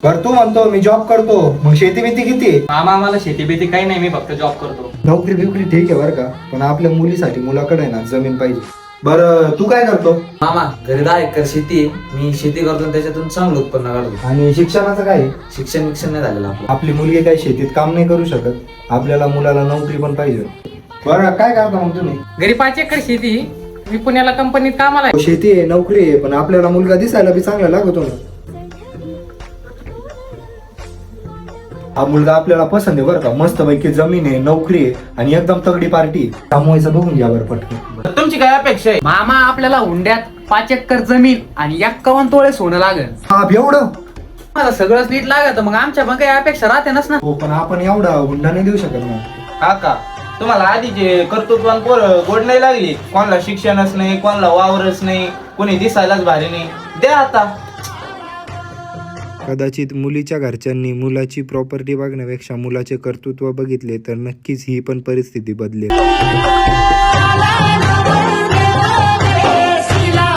बरं तू म्हणतो मी जॉब करतो, मग शेती बिती किती आहे? मामा आम्हाला शेती बेती काही नाही, मी फक्त जॉब करतो. नोकरी बिकरी ठीक आहे बरं का, पण आपल्या मुलीसाठी मुलाकडे आहे ना जमीन पाहिजे. बरं तू काय करतो? मामा घरी 10 एकर शेती आहे, मी शेती करतो आणि त्याच्यातून चांगलं उत्पन्न काढतो. आणि शिक्षणाचं काय आहे? शिक्षण नाही झालेलं आपलं. आपली मुलगी काही शेतीत काम नाही करू शकत, आपल्याला मुलाला नोकरी पण पाहिजे. बरं काय करता मग तुम्ही? घरी 5 एकर शेती, मी पुण्याला कंपनीत कामाला आहे. शेती आहे, नोकरी आहे, पण आपल्याला मुलगा दिसायला बी चांगला लागतो ना. हा मुलगा आपल्याला पसंत आहे बरं का, मस्त पैकी जमीन आहे, नोकरी आहे आणि एकदम तगडी पार्टी आहे. त्यामुळे बघून घ्या बरं पटकन. तुमची काय अपेक्षा आहे? मामा आपल्याला हुंड्यात 5 एकर जमीन आणि 51 तोळे सोनं लागेल. हा एवढं? मला सगळंच नीट लागत, मग आमच्या पण काही अपेक्षा राहते ना. हो पण आपण एवढा हुंडा नाही देऊ शकत ना. काका तुम्हाला आधीचे कर्तृत्वान पोरं गोड नाही लागली, कोणाला शिक्षणच नाही, कोणाला वावरच नाही, कोणी दिसायलाच भारी नाही, द्या आता. कदाचित मुलीच्या घरच्यांनी मुलाची प्रॉपर्टी बघण्यापेक्षा मुलाचे कर्तृत्व बघितले तर नक्कीच ही पण परिस्थिती बदलेल.